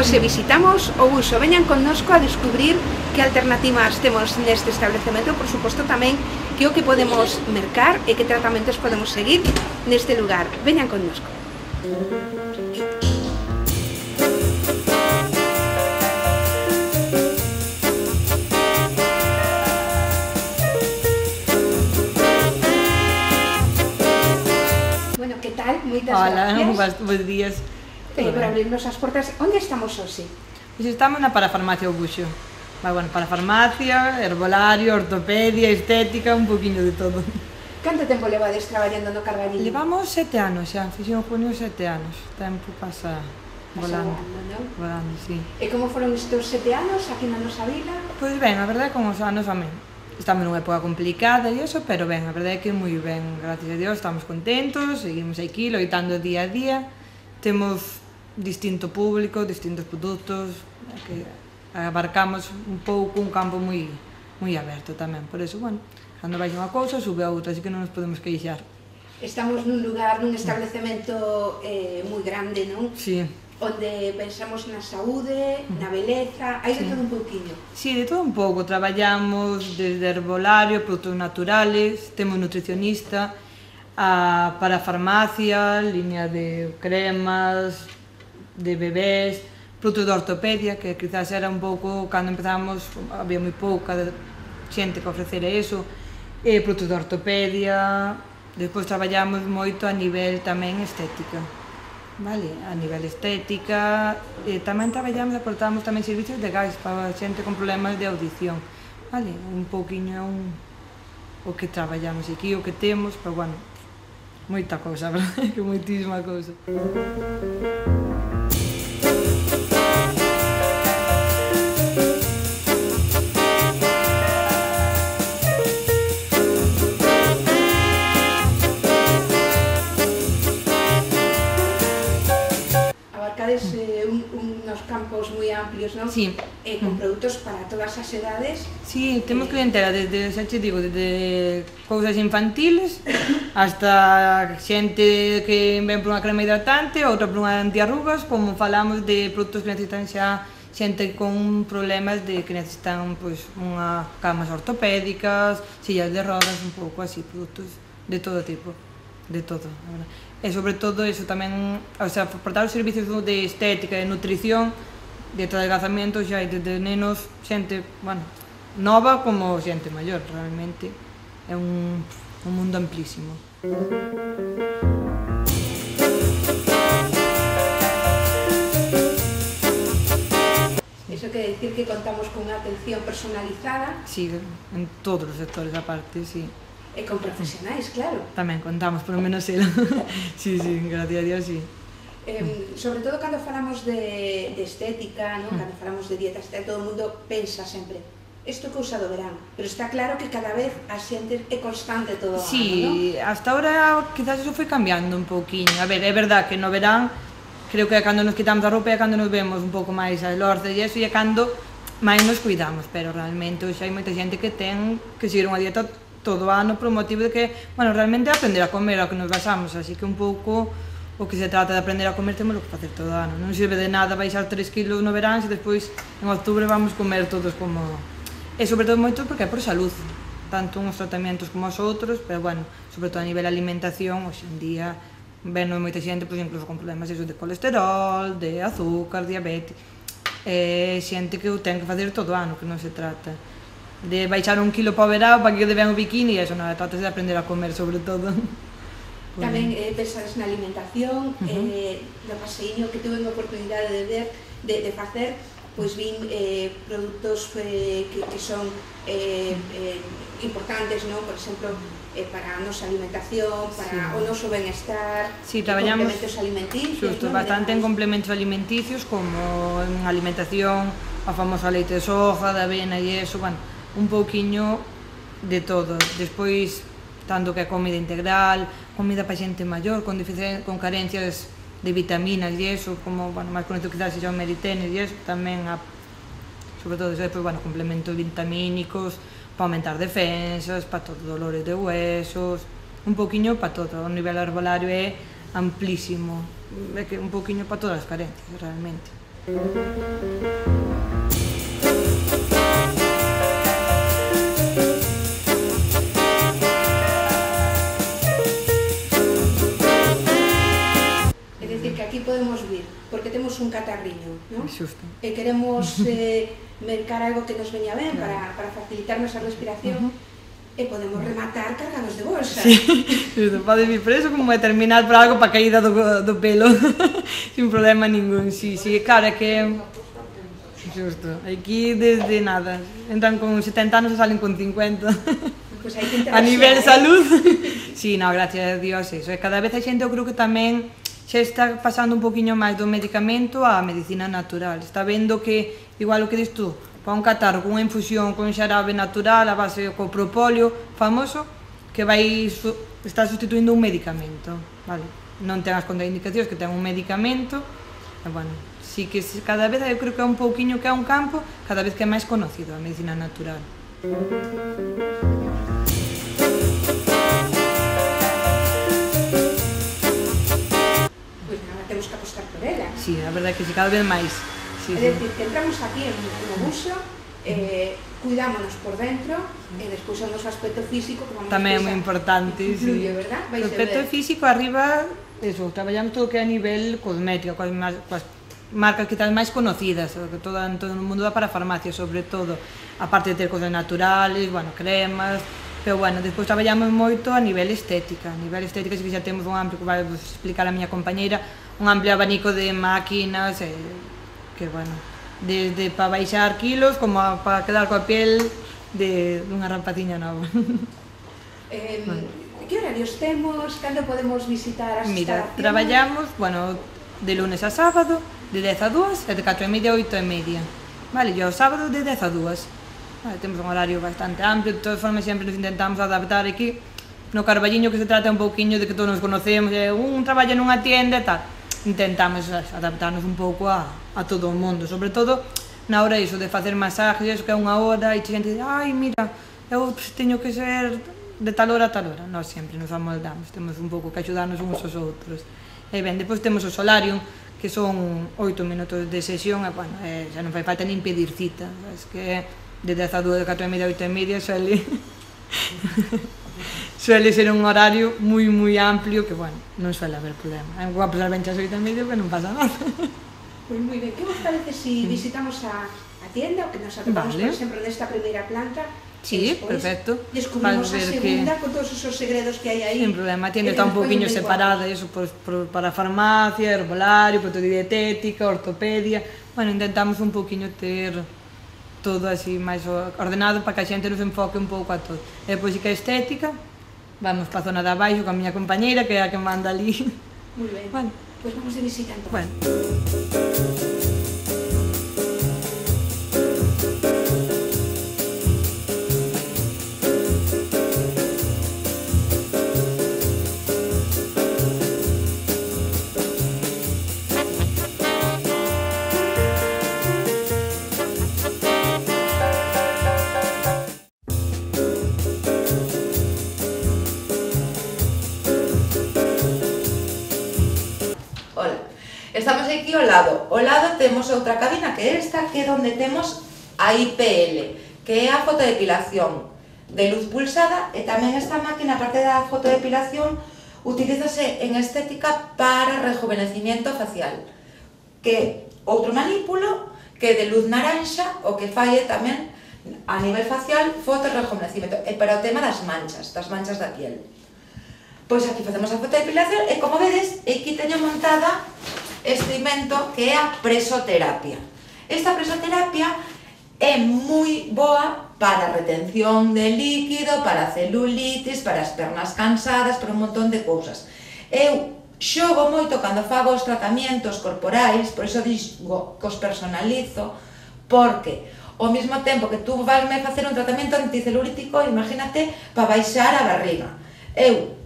Hoxe visitamos o Buxo. Veñan connosco a descubrir que alternativas temos neste establecemento, por suposto tamén que o que podemos mercar e que tratamentos podemos seguir neste lugar. Veñan connosco. Bueno, que tal? Moitas gracias. Hola, bons días. Por abrirnos as portas. Onde estamos hoxe? Pois estamos na parafarmacia O Buxo. Bueno, parafarmacia, herbolario, ortopedia, estética, un poquinho de todo. Canto tempo levades traballando no Carballiño? Levamos 7 anos xa, fixen en junio 7 anos. O tempo pasa volando. Volando, sí. E como foron estes 7 anos aquí na nosa vila? Pois ben, a verdade é que con os anos amén. Estamos nunha época complicada e iso, pero ben, a verdade é que moi ben, gracias a Dios, estamos contentos, seguimos aquí loitando día a día. Temos distinto público, distintos produtos, que abarcamos un pouco un campo moi aberto tamén, por eso, bueno, cando vai unha cousa, sube a outra, así que non nos podemos queixar. Estamos nun lugar, nun establecemento moi grande, non? Sí. Onde pensamos na saúde, na beleza, hai de todo un pouquiño. Sí, de todo un pouco, traballamos desde herbolario, produtos naturales, temos nutricionista, para farmacia, línea de cremas, de bebés, produtos de ortopedia, que quizás era un pouco, cando empezamos, había moi pouca xente que ofrecera eso, produtos de ortopedia, despois traballamos moito a nivel tamén estética, vale? A nivel estética, tamén traballamos, aportamos tamén servicios de gais para xente con problemas de audición, vale? Un pouquiño o que traballamos aquí, o que temos, pero bueno, moita cousa, verdade? Que moitísima cousa. Unos campos moi amplios, non? Sí. Con produtos para todas as edades. Sí, temos clientela desde, xa te digo, desde cousas infantiles hasta xente que ven por unha crema hidratante, outra por unha antiarrugas, como falamos de produtos que necesitan xa xente con problemas de que necesitan pois unha camas ortopédicas, sillas de rodas, un pouco así, produtos de todo tipo, de todo, a verdade. E sobre todo iso tamén, o sea, aportar os servicios de estética e nutrición, de adelgazamento, xa hai desde nenos, xente, bueno, nova como xente maior, realmente é un mundo amplísimo. Iso quere dicir que contamos con unha atención personalizada. Sí, en todos os sectores aparte, sí. E con profesionais, claro. Tamén contamos, por lo menos el. Sí, gracias a Dios, sí. Sobre todo cando falamos de estética, non? Cando falamos de dieta, todo o mundo pensa sempre isto é cousa do verán, pero está claro que cada vez a xente é constante todo o ano, non? Sí, hasta ahora quizás eso foi cambiando un pouquiño. A ver, é verdad que no verán creo que é cando nos quitamos a roupa e cando nos vemos un pouco máis as lorces e eso, e é cando máis nos cuidamos, pero realmente xa hai moita xente que ten que seguir unha dieta todo o ano por motivo de que, bueno, realmente é aprender a comer ao que nos basamos, así que un pouco o que se trata de aprender a comer temos que facer todo o ano. Non sirve de nada baixar 3 kilos no verán se despois en outubro vamos comer todos como... E sobre todo moito porque é por salud, tanto uns tratamentos como os outros, pero bueno, sobre todo a nivel de alimentación, hoxe en día ven moita xente, por exemplo, con problemas de colesterol, de azúcar, diabetes, xente que o ten que facer todo o ano, que non se trata de baixar 1 kilo para o verão para que quede ben o bikini, e eso non, trata de aprender a comer sobre todo. Tamén pensades na alimentación, no paseiño que tuve a oportunidade de ver, de facer, pois vin produtos que son importantes, non? Por exemplo, para a nosa alimentación, para o noso benestar, complementos alimenticios, bastante en complementos alimenticios, como en alimentación, a famosa leite de soja, de avena e eso, bueno, un pouquiño de todo. Despois, tanto que a comida integral, comida para xente maior, con carencias de vitaminas e eso, como, bueno, máis conocido quizás xa o meritenes e eso, tamén, sobre todo, despois, bueno, complementos vitamínicos, para aumentar defensas, para todo, dolores de huesos, un pouquiño para todo. O nivel herbolario é amplísimo, é que un pouquiño para todas as carencias, realmente. É dicir, que aquí podemos vir, porque temos un catarriño, non? Xusto. E queremos mercar algo que nos veña ben para facilitarnos a respiración, e podemos rematar cargados de bolsa. Sí, pode vir por eso como é terminar por algo para caída do pelo, sin problema ningún, sí, claro, é que... Xusto, aquí desde nada, entran con 70 anos e salen con 50. Pues hai que a nivel de salud. Sí, no, gracias a Dios, eso. E cada vez a xente, eu creo que tamén xa está pasando un poquinho máis do medicamento á medicina natural. Está vendo que, igual o que dis tú, para un catarro con unha infusión con xarabe natural a base co propóleo famoso, que vai está sustituindo un medicamento, vale? Non ten as contraindicacións que ten un medicamento, e, bueno, sí que cada vez eu creo que é un pouquiño que é un campo cada vez que é máis conocido a medicina natural. Pois nada, temos que apostar por ela. Sí, a verdade é que sí, cada vez máis. Sí, É dicir, que entramos aquí en o buxo, cuidámonos por dentro, e despois o noso aspecto físico, que vamos tamén é moi importante, influye, sí. verdad? O aspecto físico arriba, eso, traballamos todo o que é a nivel cosmético, coas marcas que están máis conocidas, que todo o mundo dá para farmacia, sobre todo, aparte de ter cosas naturales, bueno, cremas, pero bueno, despois traballamos moito a nivel estética. A nivel estética sí que xa temos un amplio, que vai explicar a miña compañeira, un amplio abanico de máquinas, que bueno, desde para baixar kilos como para quedar coa piel dunha rapaciña nova. Que horarios temos? Cando podemos visitar as Mira, instalaciones? traballamos, bueno, de lunes a sábado, de 10 a 2 e de 4:30 a 8:30. Vale, e o sábado de 10 a 2. Vale, temos un horario bastante amplio, de todas formas sempre nos intentamos adaptar aquí. No Carballiño que se trata un pouquiño de que todos nos conocemos, un traballa nunha tienda e tal. Intentamos adaptarnos un pouco a todo o mundo, sobre todo na hora iso de facer masajes, iso que é unha hora, e a xente dice, ai, mira, eu teño que ser de tal hora a tal hora. Nós sempre nos amoldamos, temos un pouco que axudarnos uns aos outros. E ben, depois temos o solarium, que son 8 minutos de sesión, e, bueno, xa non fai falta nin pedir cita, es que de 10 a 2, de 4:30 a 8:30 suele ser un horario moi amplio que, bueno, non suele haber problema. Hai que pasar ben chas 8:30 que non pasa nada. Pois moi ben, que vos parece si visitamos a tienda, o que nos atopamos, por exemplo, nesta primeira planta? Sí, perfecto. Descubrimos a segunda con todos esos segredos que hai aí. Sin problema, a tienda está un poquinho separada, eso, para farmacia, herbolario, dietética, ortopedia. Bueno, intentamos un poquinho ter todo así máis ordenado para que a xente nos enfoque un pouco a todo. E depois, que a estética, vamos para a zona de abaixo con a miña compañeira, que é a que manda ali. Moi ben, bueno, pois vamos de visita entón. Bueno. Estamos aquí ao lado temos outra cabina que é esta, que é onde temos a IPL, que é a fotodepilación de luz pulsada, e tamén esta máquina, aparte da fotodepilación, utilízase en estética para rejuvenecimiento facial, que é outro manípulo que é de luz naranxa, o que fai tamén a nivel facial fotorrejuvenecimiento, e para o tema das manchas da piel. Pois aquí facemos a fotodepilación e, como vedes, aquí teño montada este invento que é a presoterapia. Esta presoterapia é moi boa para a retención de líquido, para a celulitis, para as pernas cansadas, para un montón de cousas. Eu xogo moito cando fago os tratamientos corporais, por iso digo que os personalizo, porque ao mesmo tempo que tú vasme facer un tratamento anticelulítico, imagínate, para baixar a barriga.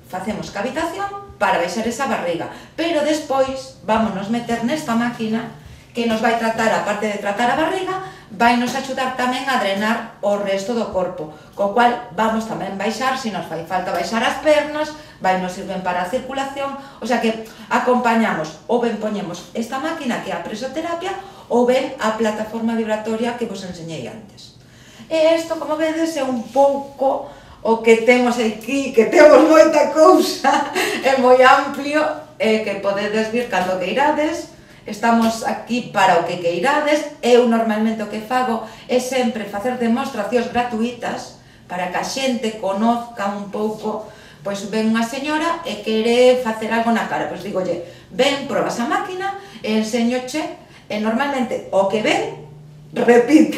Facemos cavitación para baixar esa barriga, pero despois vámonos meter nesta máquina que nos vai tratar, aparte de tratar a barriga, vai nos axudar tamén a drenar o resto do corpo, co cual vamos tamén baixar, se nos fai falta baixar as pernas, vai nos sirven para a circulación, o sea que acompañamos, ou ben poñemos esta máquina que é a presoterapia, ou ben a plataforma vibratoria que vos enseñei antes. E isto, como vedes, é un pouco o que temos aquí, que temos moita cousa, é moi amplio, que podedes vir cando queirades. Estamos aquí para o que queirades. Eu normalmente o que fago é sempre facer demostracións gratuitas para que a xente conozca un pouco. Pois ven unha señora e quere facer algo na cara, pois digolle, ven, probas a máquina e enseñoche, e normalmente o que ven, repite.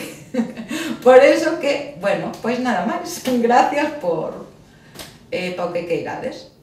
Por eso que, bueno, pois nada máis. Gracias por o que queirades.